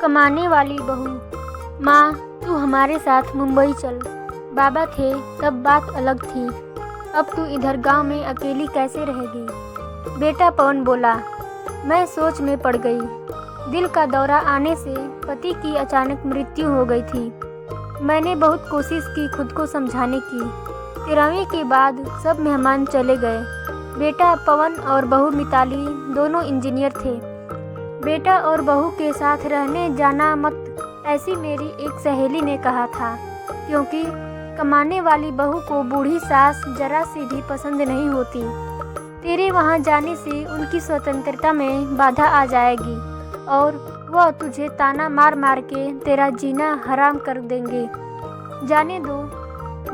कमाने वाली बहू। माँ, तू हमारे साथ मुंबई चल। बाबा थे तब बात अलग थी, अब तू इधर गांव में अकेली कैसे रहेगी? बेटा पवन बोला। मैं सोच में पड़ गई। दिल का दौरा आने से पति की अचानक मृत्यु हो गई थी। मैंने बहुत कोशिश की खुद को समझाने की। 13वीं के बाद सब मेहमान चले गए। बेटा पवन और बहू मिताली दोनों इंजीनियर थे। बेटा और बहू के साथ रहने जाना मत, ऐसी मेरी एक सहेली ने कहा था, क्योंकि कमाने वाली बहू को बूढ़ी सास जरा सी भी पसंद नहीं होती। तेरे वहाँ जाने से उनकी स्वतंत्रता में बाधा आ जाएगी और वह तुझे ताना मार मार के तेरा जीना हराम कर देंगे। जाने दो,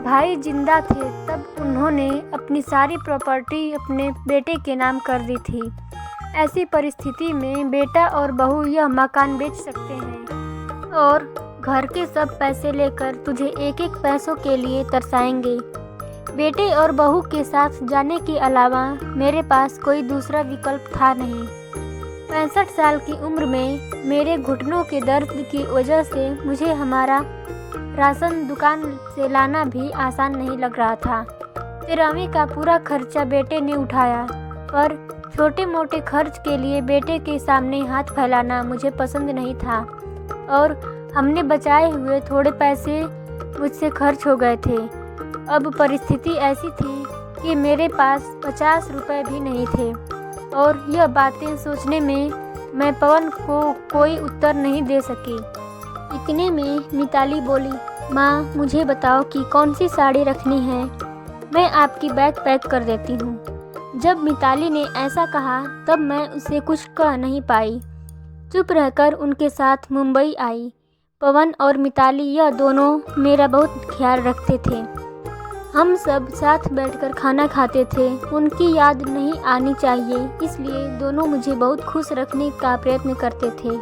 भाई जिंदा थे तब उन्होंने अपनी सारी प्रॉपर्टी अपने बेटे के नाम कर दी थी। ऐसी परिस्थिति में बेटा और बहू यह मकान बेच सकते हैं और घर के सब पैसे लेकर तुझे एक एक पैसों के लिए तरसाएंगे। बेटे और बहू के साथ जाने के अलावा मेरे पास कोई दूसरा विकल्प था नहीं। 65 साल की उम्र में मेरे घुटनों के दर्द की वजह से मुझे हमारा राशन दुकान से लाना भी आसान नहीं लग रहा था। 13वीं का पूरा खर्चा बेटे ने उठाया, पर छोटे मोटे खर्च के लिए बेटे के सामने हाथ फैलाना मुझे पसंद नहीं था और हमने बचाए हुए थोड़े पैसे मुझसे खर्च हो गए थे। अब परिस्थिति ऐसी थी कि मेरे पास 50 रुपए भी नहीं थे और यह बातें सोचने में मैं पवन को कोई उत्तर नहीं दे सकी। इतने में मिताली बोली, माँ मुझे बताओ कि कौन सी साड़ी रखनी है, मैं आपकी बैग पैक कर देती हूँ। जब मिताली ने ऐसा कहा तब मैं उसे कुछ कह नहीं पाई। चुप रहकर उनके साथ मुंबई आई। पवन और मिताली यह दोनों मेरा बहुत ख्याल रखते थे। हम सब साथ बैठकर खाना खाते थे। उनकी याद नहीं आनी चाहिए, इसलिए दोनों मुझे बहुत खुश रखने का प्रयत्न करते थे।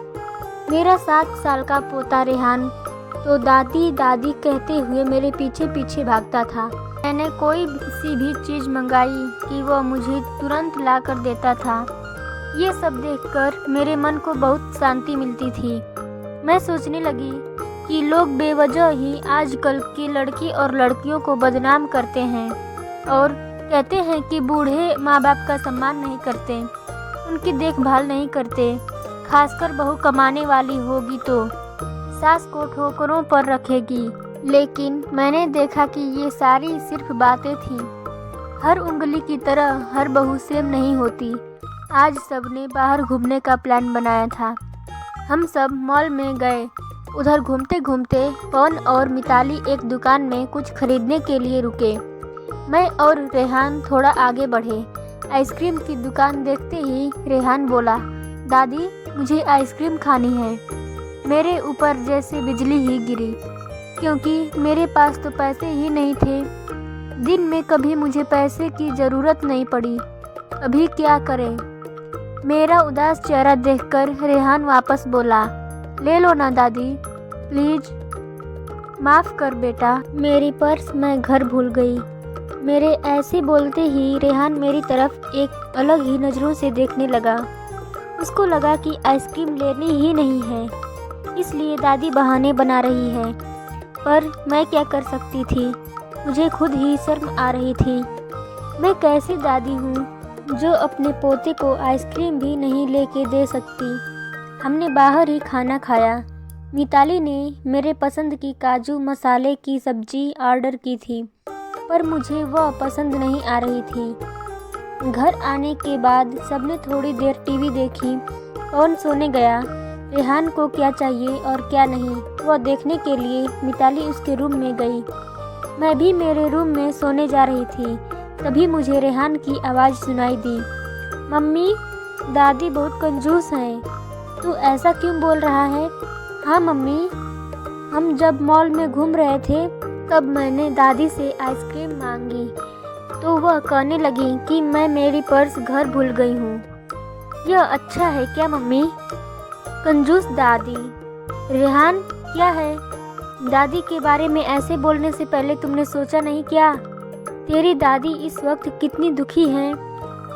मेरा 7 साल का पोता रेहान तो दादी दादी कहते हुए मेरे पीछे पीछे भागता था। मैंने कोई सी भी चीज़ मंगाई कि वह मुझे तुरंत ला कर देता था। ये सब देखकर मेरे मन को बहुत शांति मिलती थी। मैं सोचने लगी कि लोग बेवजह ही आजकल की लड़की और लड़कियों को बदनाम करते हैं और कहते हैं कि बूढ़े माँ बाप का सम्मान नहीं करते, उनकी देखभाल नहीं करते। खासकर बहू कमाने वाली होगी तो सास को ठोकरों पर रखेगी। लेकिन मैंने देखा कि ये सारी सिर्फ बातें थीं। हर उंगली की तरह हर बहू सेम नहीं होती। आज सबने बाहर घूमने का प्लान बनाया था। हम सब मॉल में गए। उधर घूमते घूमते पवन और मिताली एक दुकान में कुछ खरीदने के लिए रुके। मैं और रेहान थोड़ा आगे बढ़े। आइसक्रीम की दुकान देखते ही रेहान बोला, दादी मुझे आइसक्रीम खानी है। मेरे ऊपर जैसे बिजली ही गिरी, क्योंकि मेरे पास तो पैसे ही नहीं थे। दिन में कभी मुझे पैसे की ज़रूरत नहीं पड़ी, अभी क्या करें? मेरा उदास चेहरा देखकर रेहान वापस बोला, ले लो ना दादी प्लीज़। माफ़ कर बेटा, मेरी पर्स मैं घर भूल गई। मेरे ऐसे बोलते ही रेहान मेरी तरफ एक अलग ही नज़रों से देखने लगा। उसको लगा कि आइसक्रीम लेनी ही नहीं है, इसलिए दादी बहाने बना रही है। पर मैं क्या कर सकती थी, मुझे खुद ही शर्म आ रही थी। मैं कैसी दादी हूँ जो अपने पोते को आइसक्रीम भी नहीं लेके दे सकती। हमने बाहर ही खाना खाया। मिताली ने मेरे पसंद की काजू मसाले की सब्जी ऑर्डर की थी, पर मुझे वह पसंद नहीं आ रही थी। घर आने के बाद सबने थोड़ी देर टीवी देखी। पवन सोने गया। रेहान को क्या चाहिए और क्या नहीं, वह देखने के लिए मिताली उसके रूम में गई। मैं भी मेरे रूम में सोने जा रही थी, तभी मुझे रेहान की आवाज़ सुनाई दी, मम्मी दादी बहुत कंजूस हैं, तू ऐसा क्यों बोल रहा है? हाँ मम्मी, हम जब मॉल में घूम रहे थे तब मैंने दादी से आइसक्रीम मांगी तो वह कहने लगी कि मैं मेरी पर्स घर भूल गई हूँ। यह अच्छा है क्या मम्मी? कंजूस दादी। रेहान क्या है? दादी के बारे में ऐसे बोलने से पहले तुमने सोचा नहीं क्या? तेरी दादी इस वक्त कितनी दुखी है,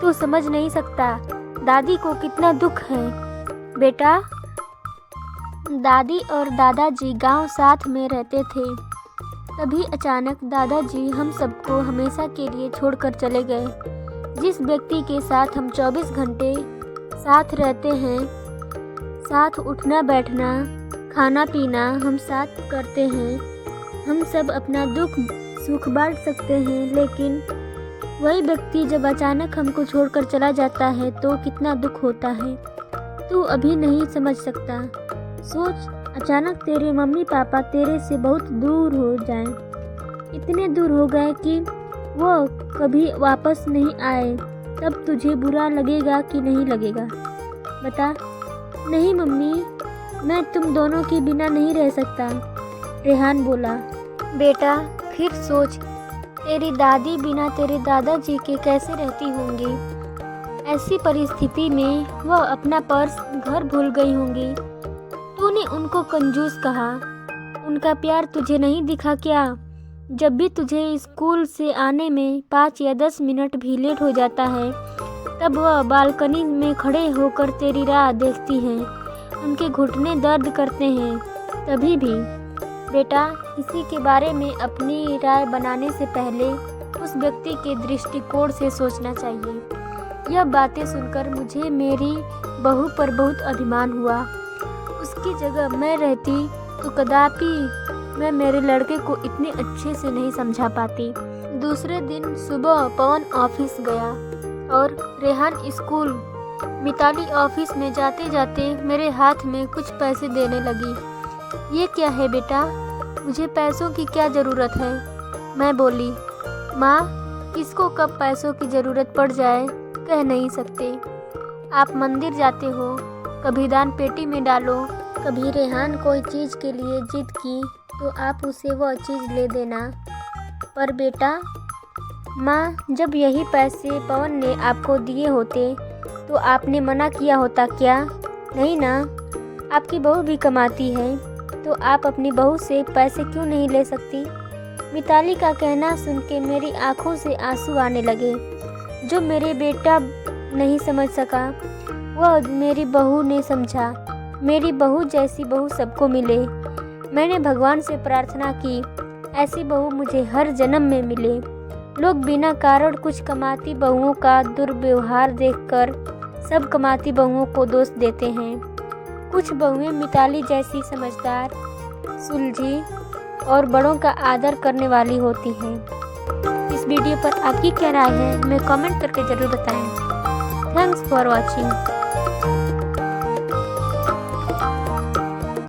तू समझ नहीं सकता। दादी को कितना दुख है। बेटा दादी और दादाजी गांव साथ में रहते थे। तभी अचानक दादाजी हम सबको हमेशा के लिए छोड़कर चले गए। जिस व्यक्ति के साथ हम 24 घंटे साथ रहते हैं, साथ उठना बैठना, खाना पीना हम साथ करते हैं, हम सब अपना दुख सुख बांट सकते हैं, लेकिन वही व्यक्ति जब अचानक हमको छोड़कर चला जाता है तो कितना दुख होता है, तू अभी नहीं समझ सकता। सोच, अचानक तेरे मम्मी पापा तेरे से बहुत दूर हो जाएं, इतने दूर हो गए कि वो कभी वापस नहीं आए, तब तुझे बुरा लगेगा कि नहीं लगेगा, बता। नहीं मम्मी, मैं तुम दोनों के बिना नहीं रह सकता, रेहान बोला। बेटा फिर सोच, तेरी दादी बिना तेरे दादाजी के कैसे रहती होंगी। ऐसी परिस्थिति में वह अपना पर्स घर भूल गई होंगी। तूने उनको कंजूस कहा, उनका प्यार तुझे नहीं दिखा क्या? जब भी तुझे स्कूल से आने में 5 या 10 मिनट भी लेट हो जाता है, तब वह बालकनी में खड़े होकर तेरी राह देखती हैं, उनके घुटने दर्द करते हैं। तभी भी बेटा, किसी के बारे में अपनी राय बनाने से पहले उस व्यक्ति के दृष्टिकोण से सोचना चाहिए। यह बातें सुनकर मुझे मेरी बहू पर बहुत अभिमान हुआ। उसकी जगह मैं रहती तो कदापि मैं मेरे लड़के को इतने अच्छे से नहीं समझा पाती। दूसरे दिन सुबह पवन ऑफिस गया और रेहान स्कूल। मिताली ऑफिस में जाते जाते मेरे हाथ में कुछ पैसे देने लगी। ये क्या है बेटा, मुझे पैसों की क्या ज़रूरत है? मैं बोली, माँ, किसको कब पैसों की ज़रूरत पड़ जाए कह नहीं सकते। आप मंदिर जाते हो, कभी दान पेटी में डालो, कभी रेहान कोई चीज़ के लिए जिद की तो आप उसे वह चीज़ ले देना। पर बेटा, माँ, जब यही पैसे पवन ने आपको दिए होते तो आपने मना किया होता क्या? नहीं ना, आपकी बहू भी कमाती है, तो आप अपनी बहू से पैसे क्यों नहीं ले सकती? मिताली का कहना सुन के मेरी आंखों से आंसू आने लगे। जो मेरे बेटा नहीं समझ सका, वह मेरी बहू ने समझा। मेरी बहू जैसी बहू सबको मिले। मैंने भगवान से प्रार्थना की, ऐसी बहू मुझे हर जन्म में मिले। लोग बिना कारण कुछ कमाती बहुओं का दुर्व्यवहार देखकर सब कमाती बहुओं को दोष देते हैं। कुछ बहुएं मिताली जैसी समझदार, सुलझी और बड़ों का आदर करने वाली होती हैं। इस वीडियो पर आपकी क्या राय है, हमें कमेंट करके ज़रूर बताएं। Thanks for watching.